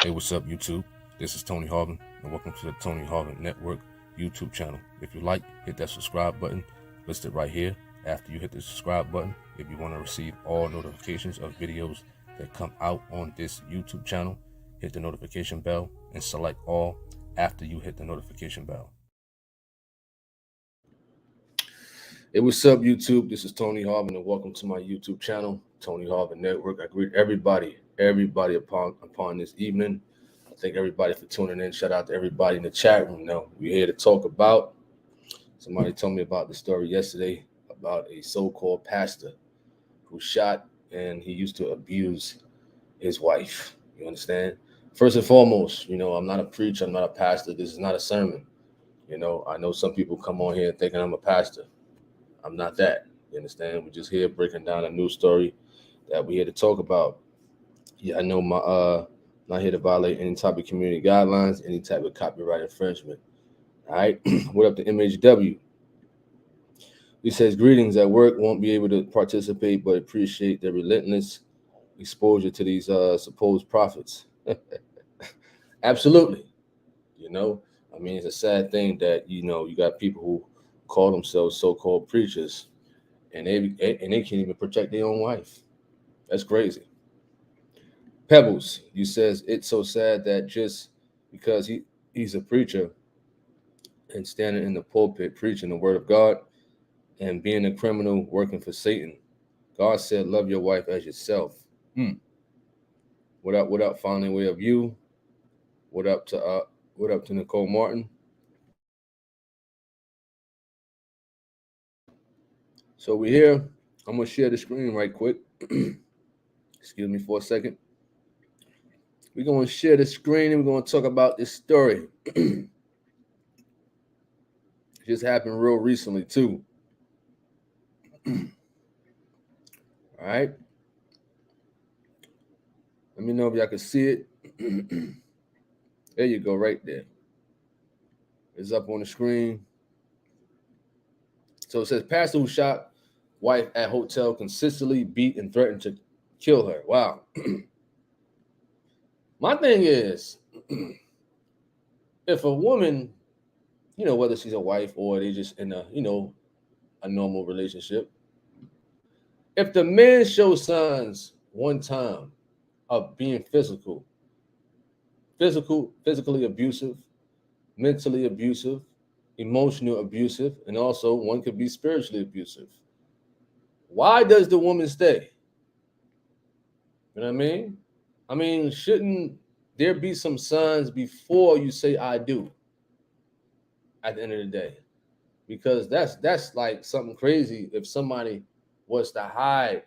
Hey, what's up, YouTube? This is Tony Harvin, and welcome to the Tony Harvin Network YouTube channel. If you like, hit that subscribe button listed right here. After you hit the subscribe button, if you want to receive all notifications of videos that come out on this YouTube channel, hit the notification bell and select all after you hit the notification bell. Hey, what's up, YouTube? This is Tony Harvin, and welcome to my YouTube channel, Tony Harvin Network. I greet everybody upon this evening. I thank everybody for tuning in. Shout out to everybody in the chat room. Now, we're here to talk about, somebody told me about the story yesterday about a so-called pastor who shot and he used to abuse his wife. You understand? First and foremost, I'm not a preacher. I'm not a pastor. This is not a sermon. I know some people come on here thinking I'm a pastor. I'm not that. You understand? We're just here breaking down a news story that we're here to talk about. Yeah, I know not here to violate any type of community guidelines, any type of copyright infringement. All right. What up to MHW? He says, greetings at work. Won't be able to participate, but appreciate the relentless exposure to these supposed prophets. Absolutely. It's a sad thing that, you got people who call themselves so-called preachers and they can't even protect their own wife. That's crazy. Pebbles, you says it's so sad that just because he's a preacher and standing in the pulpit preaching the word of God and being a criminal working for Satan, God said, love your wife as yourself. What up, Finding Way of You? What up to Nicole Martin? So we're here. I'm gonna share the screen right quick. Excuse me for a second. We're gonna share the screen and we're gonna talk about this story. It just happened real recently too. All right. Let me know if y'all can see it. There you go, right there. It's up on the screen. So it says, pastor who shot wife at hotel consistently beat and threatened to kill her. Wow. My thing is, if a woman, whether she's a wife or they just in a normal relationship, if the man shows signs one time of being physically abusive, mentally abusive, emotional abusive, and also one could be spiritually abusive, why does the woman stay? You know what I mean? Shouldn't there be some signs before you say I do at the end of the day? Because that's like something crazy if somebody was to hide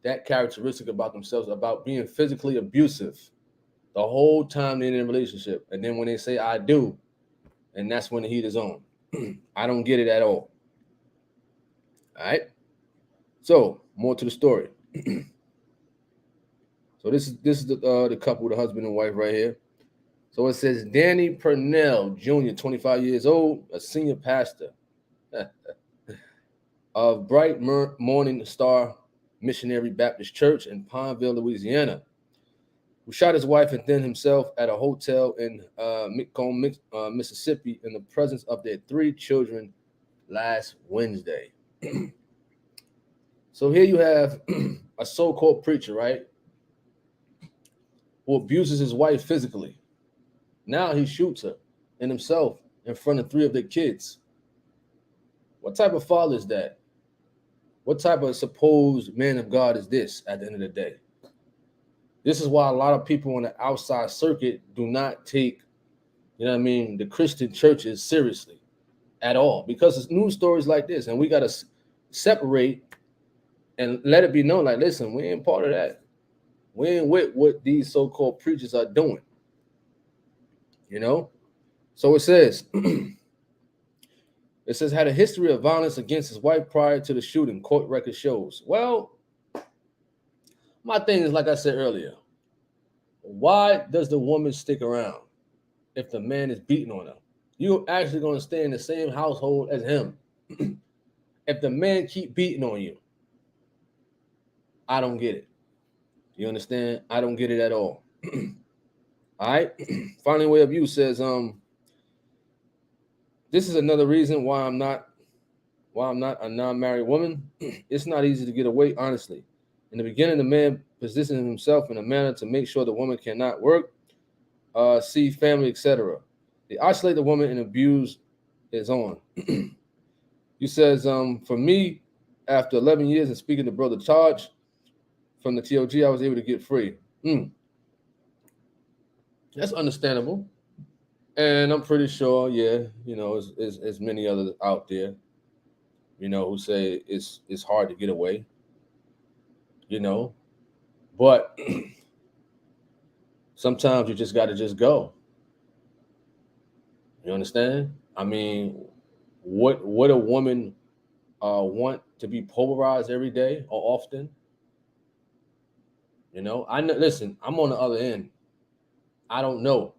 that characteristic about themselves, about being physically abusive the whole time they're in a relationship. And then when they say I do, and that's when the heat is on. I don't get it at all. All right. So more to the story. So this is the couple, the husband and wife right here. So it says Danny Purnell Jr., 25 years old, a senior pastor of Bright Morning Star Missionary Baptist Church in Pineville, Louisiana, who shot his wife and then himself at a hotel in Macomb, Mississippi, in the presence of their 3 children last Wednesday. So here you have a so-called preacher, right, who abuses his wife physically. Now he shoots her and himself in front of 3 of their kids. What type of father is that? What type of supposed man of God is this at the end of the day? This is why a lot of people on the outside circuit do not take, the Christian churches seriously at all, because it's news stories like this, and we got to separate and let it be known, like, listen, we ain't part of that. We ain't with what these so-called preachers are doing. So it says, had a history of violence against his wife prior to the shooting, court record shows. Well, my thing is, like I said earlier, why does the woman stick around if the man is beating on her? You're actually going to stay in the same household as him. If the man keep beating on you, I don't get it. You understand? I don't get it at all. All right. Finding a way of you says, this is another reason why I'm not a non-married woman. It's not easy to get away, honestly. In the beginning, the man positioned himself in a manner to make sure the woman cannot work, see family, etc. They isolate the woman and abuse is on. You says, for me, after 11 years and speaking to Brother Charge from the TOG, I was able to get free. That's understandable. And I'm pretty sure, yeah, there's many others out there, who say it's hard to get away, but sometimes you just got to just go. You understand? I mean, what a woman want to be polarized every day or often? I know. Listen, I'm on the other end. I don't know,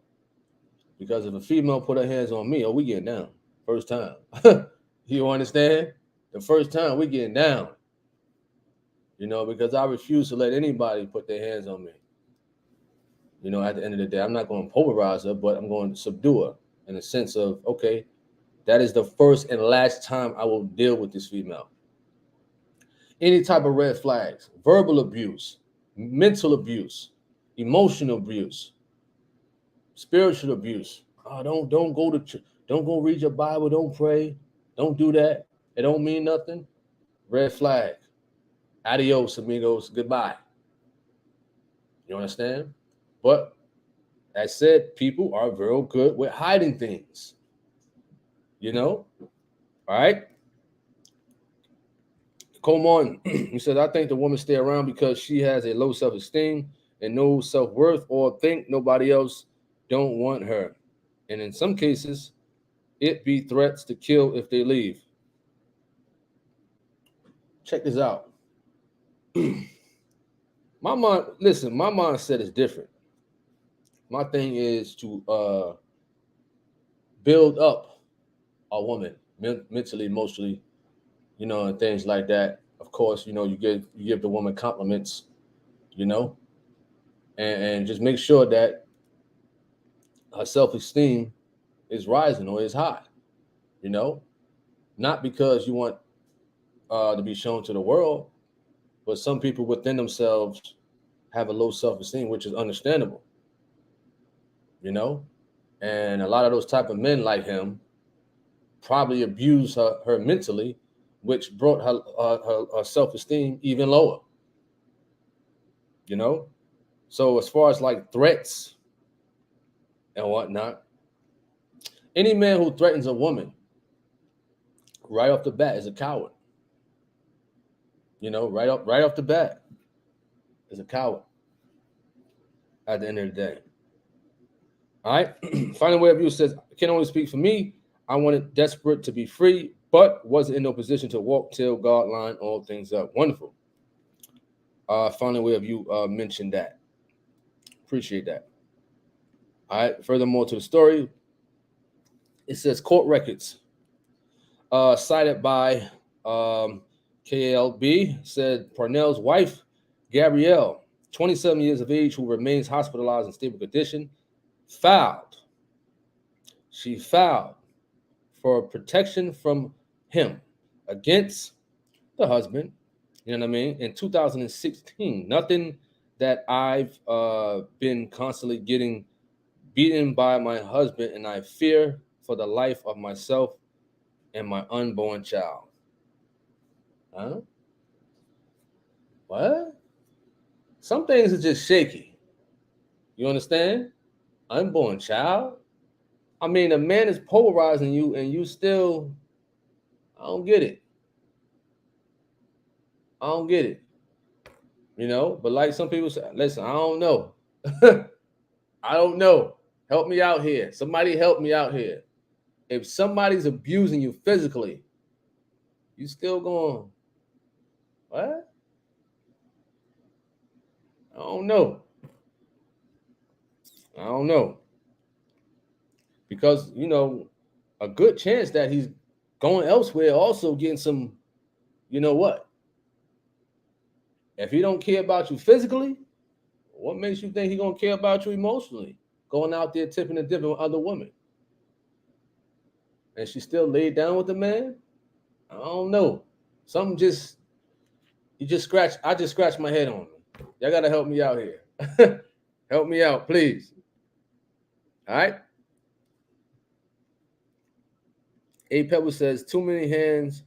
because if a female put her hands on me, we getting down first time. You understand? The first time we getting down. Because I refuse to let anybody put their hands on me. At the end of the day, I'm not going to polarize her, but I'm going to subdue her in the sense of, okay, that is the first and last time I will deal with this female. Any type of red flags, verbal abuse, mental abuse, emotional abuse, spiritual abuse. Don't go read your Bible, don't pray, don't do that. It don't mean nothing. Red flag. Adios, amigos. Goodbye. You understand? But as said, people are very good with hiding things. All right? Come on. He said, I think the woman stay around because she has a low self-esteem and no self-worth, or think nobody else don't want her. And in some cases, it be threats to kill if they leave. Check this out. My mindset is different. My thing is to build up a woman mentally, emotionally, and things like that. Of course, you give the woman compliments, and just make sure that her self-esteem is rising or is high, not because you want to be shown to the world, but some people within themselves have a low self-esteem, which is understandable, and a lot of those type of men like him probably abused her mentally, which brought her self-esteem even lower, So as far as like threats and whatnot, any man who threatens a woman right off the bat is a coward. Right off the bat is a coward at the end of the day. All right. Final way of view says, I can only speak for me. I wanted desperate to be free, but wasn't in no position to walk till God lined all things up. Wonderful. Final way of view mentioned that. Appreciate that. All right. Furthermore to the story, it says court records cited by KLB said Parnell's wife, Gabrielle, 27 years of age, who remains hospitalized in stable condition, filed for protection from him against the husband, in 2016. Nothing that I've been constantly getting beaten by my husband, and I fear for the life of myself and my unborn child. Huh? What? Some things are just shaky. You understand? Unborn child? I mean, a man is polarizing you and you still, I don't get it. But like some people say, listen, I don't know. I don't know. Help me out here. Somebody help me out here. If somebody's abusing you physically, you still going, what? I don't know. Because, a good chance that he's going elsewhere, also getting some, what? If he don't care about you physically, What makes you think he's gonna care about you emotionally? Going out there tipping and dipping with other women. And she still laid down with the man? I don't know. Something just I just scratched my head on me. Y'all gotta help me out here. Help me out, please. All right. A Pebble says, too many hands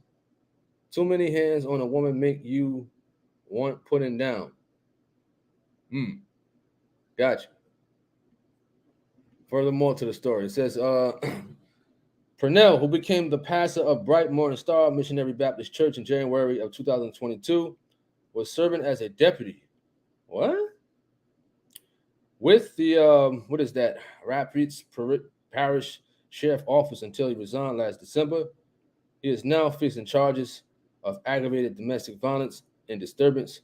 on a woman make you want putting down. Gotcha. Furthermore to the story, it says, Purnell, who became the pastor of Bright Morning Star Missionary Baptist Church in January of 2022, was serving as a deputy. What? With the, what is that? Rapids Parish Sheriff Office until he resigned last December. He is now facing charges of aggravated domestic violence and disturbance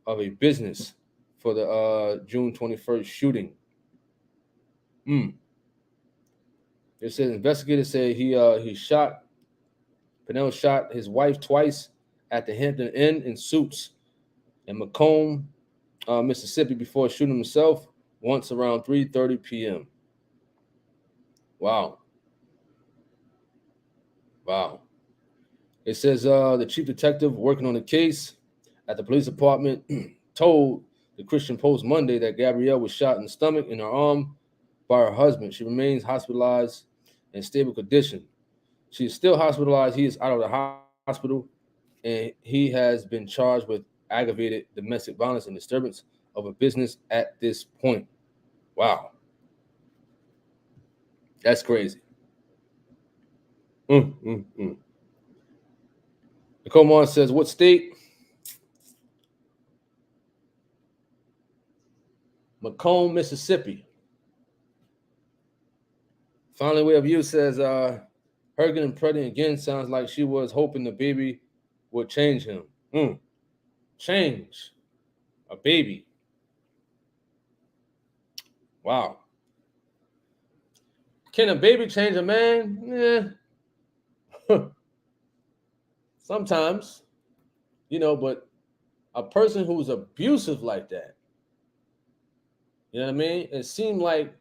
of a business for the June 21st shooting. It says investigators say Purnell shot his wife twice at the Hampton Inn in Suits in Macomb, Mississippi, before shooting himself once around 3:30 p.m. Wow. It says the chief detective working on the case at the police department told the Christian Post Monday that Gabrielle was shot in the stomach and her arm by her husband. She remains hospitalized in stable condition. She is still hospitalized. He is out of the hospital, and he has been charged with aggravated domestic violence and disturbance of a business at this point. Wow. That's crazy. Nicole Mon says, what state? Macomb, Mississippi. Finally, Way of You says, her getting pregnant again sounds like she was hoping the baby would change him. Change a baby. Wow. Can a baby change a man? Sometimes, but a person who's abusive like that, you know what I mean? It seemed like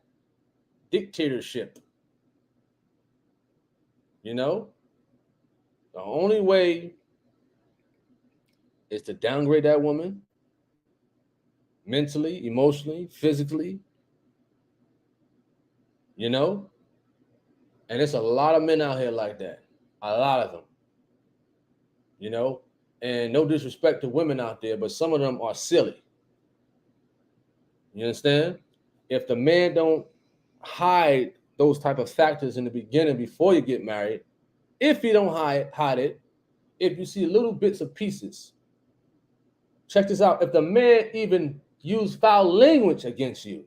dictatorship. The only way is to downgrade that woman mentally, emotionally, physically, and it's a lot of men out here like that. A lot of them. And no disrespect to women out there, but some of them are silly. You understand? If the man don't hide those type of factors in the beginning before you get married, if you don't hide it, if you see little bits of pieces, check this out. If the man even use foul language against you,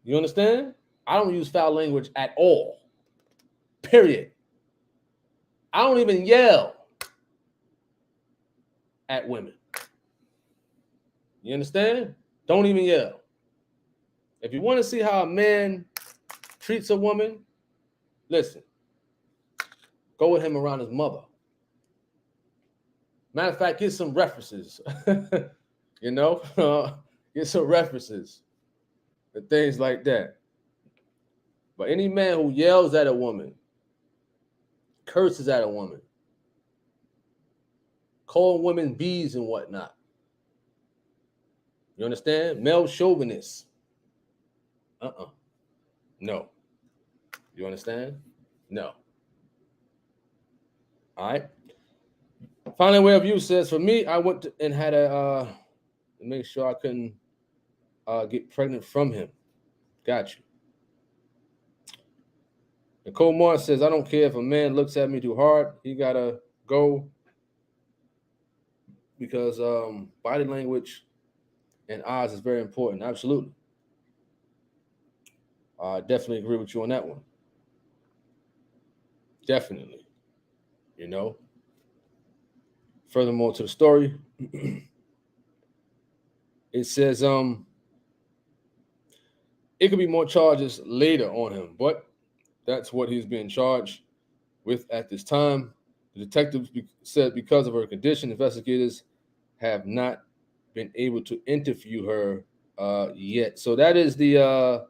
you understand? I don't use foul language at all. Period. I don't even yell at women. You understand? Don't even yell. If you want to see how a man treats a woman, listen. Go with him around his mother. Matter of fact, get some references. Get some references and things like that. But any man who yells at a woman, curses at a woman, calling women bees and whatnot, you understand? Male chauvinists. No. You understand? No. All right. Finally, Way of You says, for me, I went and had to make sure I couldn't get pregnant from him. Got you. Nicole Moore says, I don't care if a man looks at me too hard. He got to go because body language and eyes is very important. Absolutely. I definitely agree with you on that one. Definitely. Furthermore to the story, it says it could be more charges later on him, but that's what he's being charged with at this time. The detectives said because of her condition, investigators have not been able to interview her yet. So that is the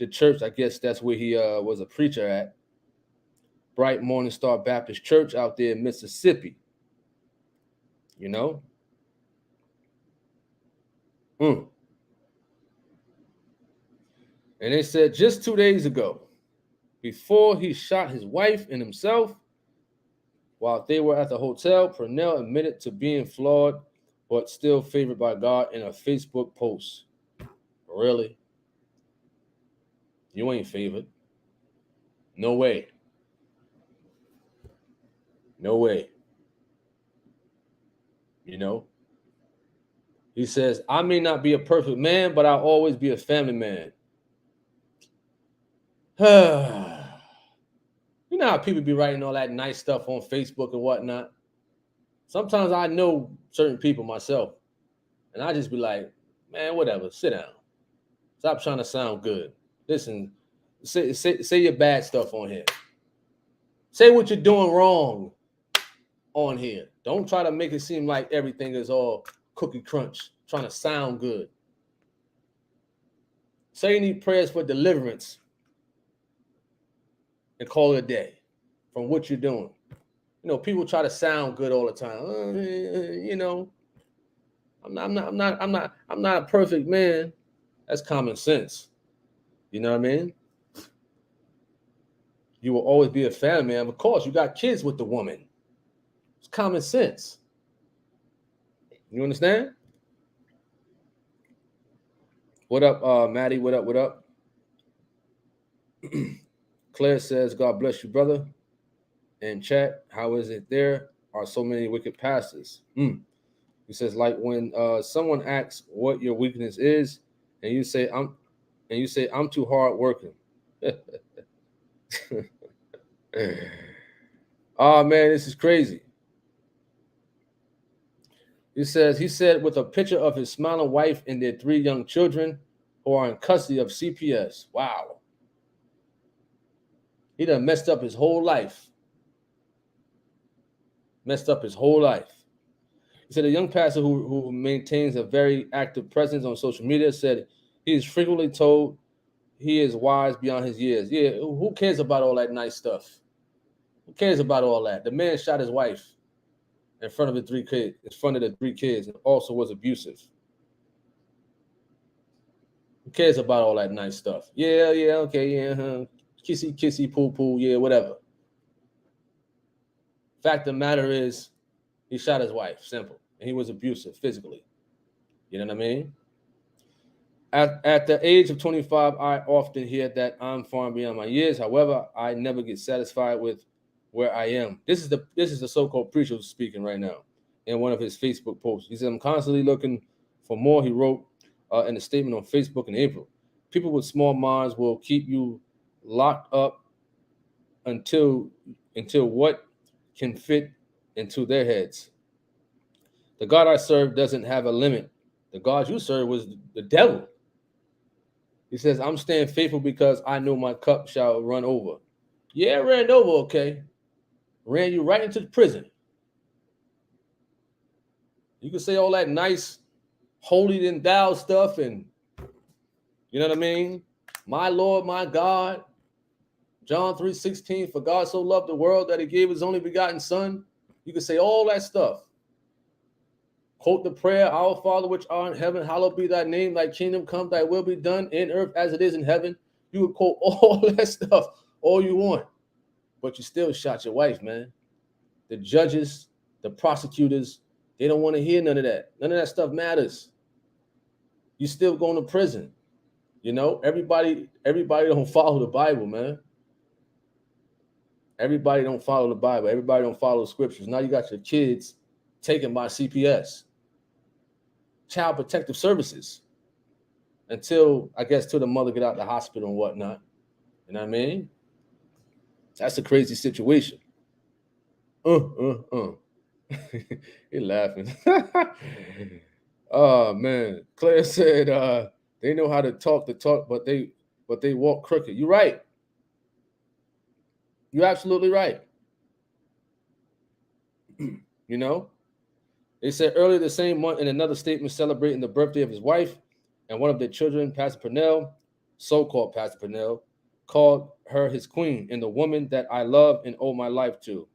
church. I guess that's where he was a preacher at. Bright Morning Star Baptist Church out there in Mississippi. You know? And they said just 2 days ago, before he shot his wife and himself, while they were at the hotel, Purnell admitted to being flawed but still favored by God in a Facebook post. Really? You ain't favored. No way. No way. You know? He says, I may not be a perfect man, but I'll always be a family man. You know how people be writing all that nice stuff on Facebook and whatnot? Sometimes I know certain people myself, and I just be like, man, whatever, sit down. Stop trying to sound good. Listen, say your bad stuff on here. Say what you're doing wrong on here. Don't try to make it seem like everything is all cookie crunch, trying to sound good. Say you need prayers for deliverance and call it a day from what you're doing. You know, people try to sound good all the time. You know, I'm not a perfect man. That's common sense. You know what I mean? You will always be a family man. Of course, you got kids with the woman. It's common sense. You understand? What up, Maddie? What up? What up? Claire says, God bless you, brother. And chat, how is it there are so many wicked pastors? He says, like when someone asks what your weakness is, and you say I'm too hard working. Oh man, this is crazy. He said with a picture of his smiling wife and their 3 young children who are in custody of CPS. Wow. He done messed up his whole life. Messed up his whole life. He said a young pastor who maintains a very active presence on social media said he is frequently told he is wise beyond his years. Yeah, who cares about all that nice stuff? Who cares about all that? The man shot his wife in front of the 3 kids, and also was abusive. Who cares about all that nice stuff? Yeah, okay, yeah, kissy, poo, yeah, whatever. Fact of the matter is, he shot his wife, simple. And he was abusive physically. You know what I mean? At the age of 25, I often hear that I'm far beyond my years. However, I never get satisfied with where I am. This is the so-called preacher who's speaking right now in one of his Facebook posts. He said, I'm constantly looking for more. He wrote in a statement on Facebook in April. People with small minds will keep you locked up until what can fit into their heads. The God I serve doesn't have a limit. The God you serve was the devil. He says, I'm staying faithful because I know my cup shall run over. Yeah, ran over, okay. Ran you right into the prison. You can say all that nice, holy and thou stuff, and you know what I mean? My Lord, my God. John 3:16, for God so loved the world that he gave his only begotten son. You can say all that stuff. Quote the prayer, our Father which art in heaven, hallowed be thy name, thy kingdom come, thy will be done in earth as it is in heaven. You would quote all that stuff, all you want. But you still shot your wife, man. The judges, the prosecutors, they don't want to hear none of that. None of that stuff matters. You still going to prison. You know, everybody don't follow the Bible, man. Everybody don't follow the Bible. Everybody don't follow the scriptures. Now you got your kids taken by CPS, Child Protective Services, until the mother get out of the hospital and whatnot. You know what I mean? That's a crazy situation. You're laughing. Oh man. Claire said they know how to talk the talk, but they walk crooked. You're right. You're absolutely right. You know? They said earlier the same month in another statement celebrating the birthday of his wife and one of their children, Pastor Purnell, so-called Pastor Purnell, called her his queen and the woman that I love and owe my life to.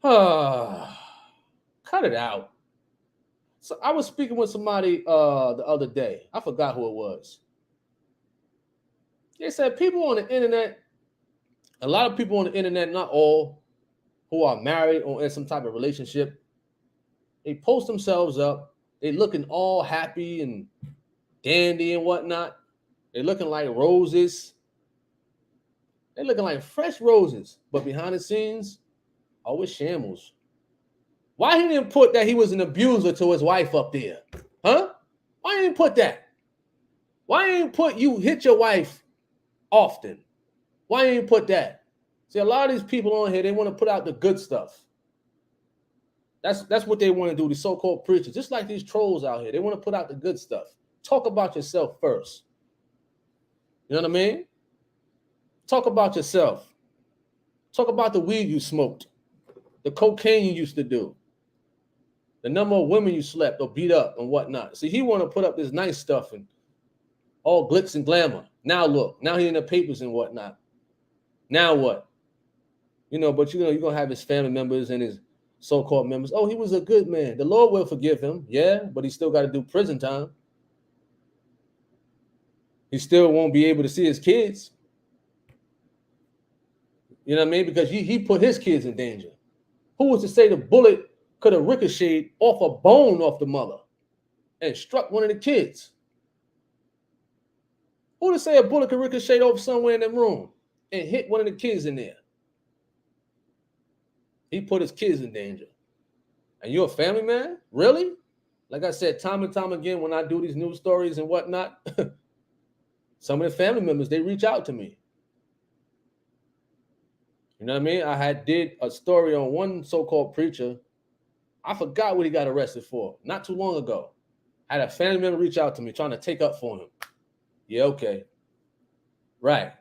Cut it out. So I was speaking with somebody the other day. I forgot who it was. They said people on the internet, a lot of people on the internet, not all, who are married or in some type of relationship, they post themselves up. They looking all happy and dandy and whatnot. They're looking like roses. They're looking like fresh roses. But behind the scenes, always shambles. Why he didn't put that he was an abuser to his wife up there? Huh? Why didn't put that? Why didn't put you hit your wife often? Why didn't put that? See, a lot of these people on here, they want to put out the good stuff. That's what they want to do, these so-called preachers. Just like these trolls out here. They want to put out the good stuff. Talk about yourself first. You know what I mean? Talk about yourself. Talk about the weed you smoked, the cocaine you used to do, the number of women you slept or beat up and whatnot. See, he want to put up this nice stuff and all glitz and glamour. Now look, now he in the papers and whatnot. Now what? You know, but you're going to have his family members and his so-called members. Oh, he was a good man. The Lord will forgive him. Yeah, but he still got to do prison time. He still won't be able to see his kids. You know what I mean? Because he put his kids in danger. Who was to say the bullet could have ricocheted off a bone off the mother and struck one of the kids? Who to say a bullet could ricochet off somewhere in the room and hit one of the kids in there? He put his kids in danger. And you're a family man? Really? Like I said, time and time again, when I do these news stories and whatnot, some of the family members, they reach out to me. You know what I mean? I did a story on one so-called preacher. I forgot what he got arrested for not too long ago. I had a family member reach out to me trying to take up for him. Yeah, okay. Right.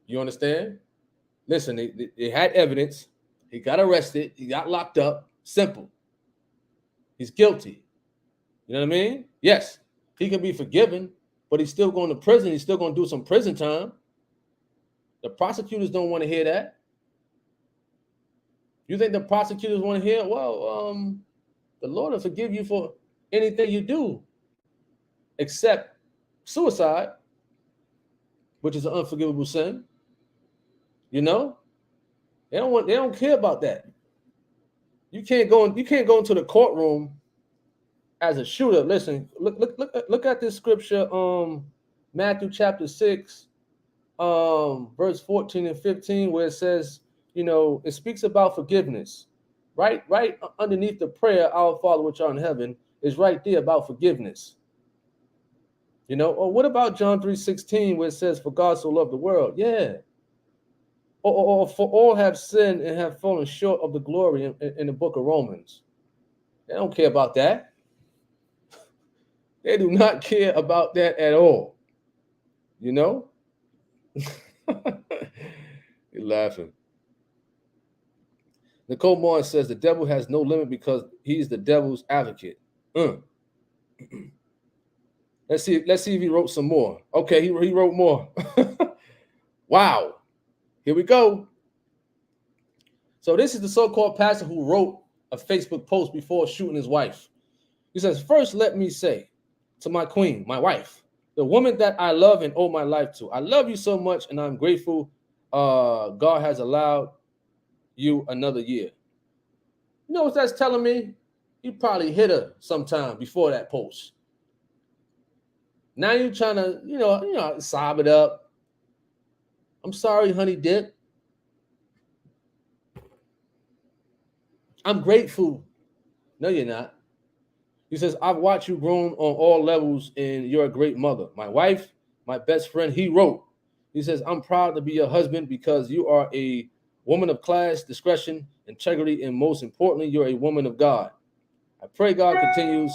You understand? Listen, they had evidence. He got arrested. He got locked up. Simple. He's guilty. You know what I mean? Yes, he can be forgiven, but he's still going to prison. He's still going to do some prison time. The prosecutors don't want to hear that. You think the prosecutors want to hear? Well, the Lord will forgive you for anything you do, except suicide, which is an unforgivable sin. You know, they don't care about that. You can't go into the courtroom as a shooter. Listen, look at this scripture, Matthew chapter 6. Verse 14 and 15, where it says, you know, it speaks about forgiveness. Right underneath the prayer, our Father which art in heaven, is right there about forgiveness. You know, or what about John 3:16, where it says, for God so loved the world? Yeah. Or for all have sinned and have fallen short of the glory in the book of Romans. They don't care about that. They do not care about that at all. You know? You're laughing. Nicole Moore says the devil has no limit because he's the devil's advocate. Let's see if he wrote some more. Okay, he wrote more. Wow. Here we go. So this is the so-called pastor who wrote a Facebook post before shooting his wife. He says, first, let me say to my queen, my wife, the woman that I love and owe my life to. I love you so much, and I'm grateful God has allowed you another year. You know what that's telling me? You probably hit her sometime before that post. Now you're trying to, you know, sob it up. I'm sorry, honey dip. I'm grateful. No, you're not. He says, I've watched you grown on all levels, and you're a great mother. My wife, my best friend, he wrote. He says, I'm proud to be your husband because you are a woman of class, discretion, integrity, and most importantly, you're a woman of God. I pray God continues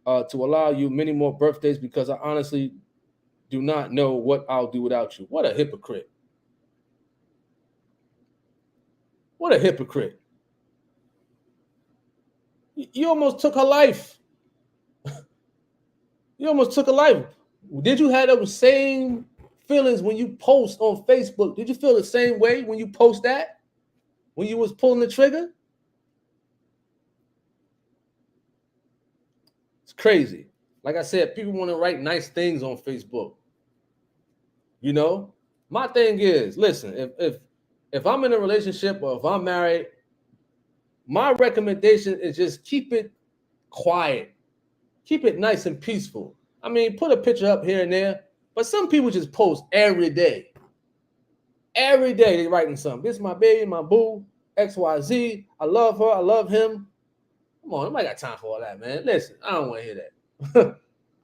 to allow you many more birthdays because I honestly do not know what I'll do without you. What a hypocrite. What a hypocrite. You almost took her life. You almost took her life. Did you have those same feelings when you post on Facebook? Did you feel the same way when you post that? When you was pulling the trigger? It's crazy. Like I said, people want to write nice things on Facebook. You know? My thing is, listen, if I'm in a relationship or if I'm married, my recommendation is just keep it quiet. Keep it nice and peaceful. I mean, put a picture up here and there, but some people just post every day. Every day they writing something. This is my baby, my boo, XYZ. I love her. I love him. Come on, nobody got time for all that, man. Listen, I don't want to hear that.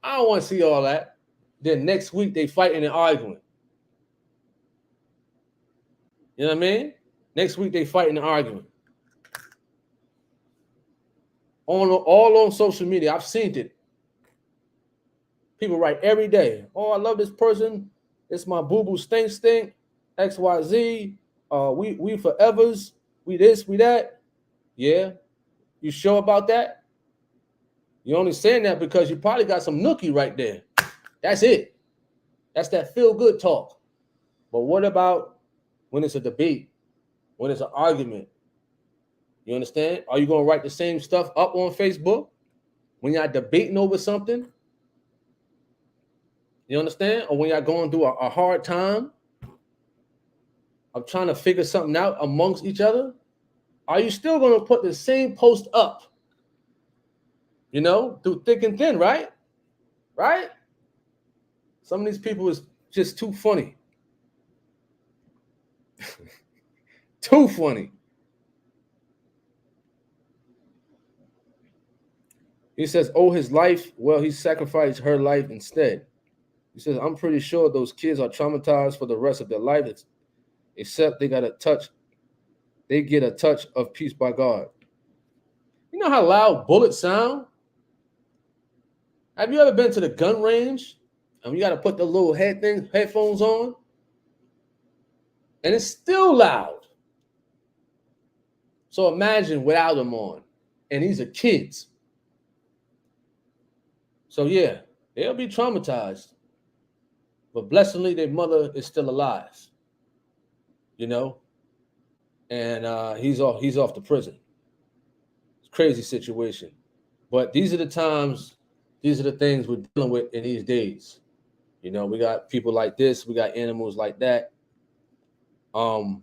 I don't want to see all that. Then next week they fighting and arguing. You know what I mean? Next week they fighting and arguing. All on social media. I've seen it. People write every day. Oh, I love this person. It's my boo-boo stink. XYZ. We forevers. We this, we that. Yeah. You sure about that? You're only saying that because you probably got some nookie right there. That's it. That's that feel-good talk. But what about when it's a debate? When it's an argument? You understand? Are you going to write the same stuff up on Facebook when y'all debating over something? You understand? Or when y'all going through a hard time of trying to figure something out amongst each other? Are you still going to put the same post up? You know, through thick and thin, right? Right? Some of these people is just too funny. Too funny. He says, oh, his life, well, he sacrificed her life instead. He says, I'm pretty sure those kids are traumatized for the rest of their life, except they get a touch of peace by God. You know how loud bullets sound? Have you ever been to the gun range and you got to put the little headphones on? And it's still loud. So imagine without them on. And these are kids. So yeah, they'll be traumatized. But blessedly, their mother is still alive. You know? And he's off to prison. It's a crazy situation. But these are the times, these are the things we're dealing with in these days. You know, we got people like this, we got animals like that. Who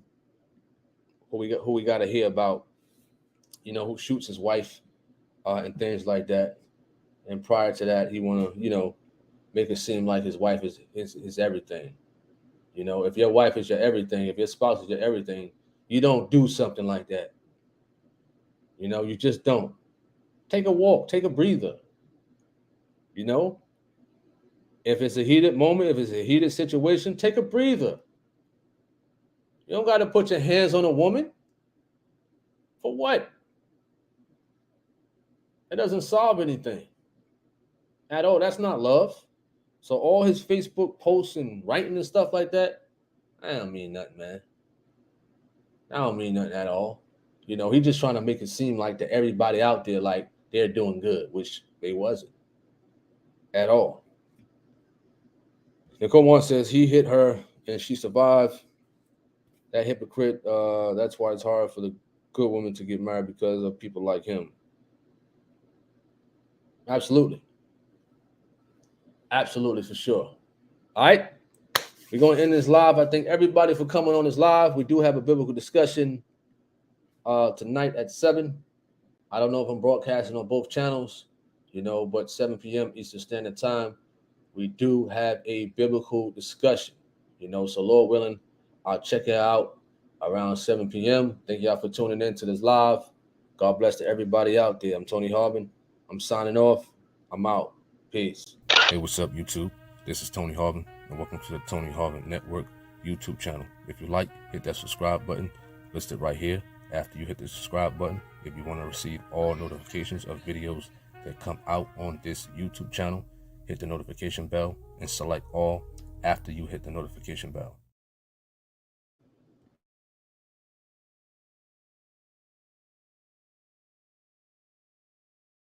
we got to hear about, you know, who shoots his wife and things like that. And prior to that, he want to, you know, make it seem like his wife is everything. You know, if your wife is your everything, if your spouse is your everything, you don't do something like that. You know, you just don't. Take a walk, take a breather. You know, if it's a heated moment, if it's a heated situation, take a breather. You don't got to put your hands on a woman. For what? It doesn't solve anything at all. That's not love. So all his Facebook posts and writing and stuff like that, I don't mean nothing, man. I don't mean nothing at all. You know, he's just trying to make it seem like to everybody out there like they're doing good, which they wasn't at all. Nicole One says he hit her and she survived. That hypocrite, that's why it's hard for the good woman to get married because of people like him. Absolutely. Absolutely, for sure. All right. We're going to end this live. I thank everybody for coming on this live. We do have a biblical discussion tonight at 7. I don't know if I'm broadcasting on both channels, you know, but 7 p.m. Eastern Standard Time, we do have a biblical discussion, you know, so Lord willing, I'll check it out around 7 p.m. Thank y'all for tuning in to this live. God bless to everybody out there. I'm Tony Harvin. I'm signing off. I'm out. Peace. Hey, what's up, YouTube? This is Tony Harvin, and welcome to the Tony Harvin Network YouTube channel. If you like, hit that subscribe button listed right here. After you hit the subscribe button, if you want to receive all notifications of videos that come out on this YouTube channel, hit the notification bell and select all after you hit the notification bell.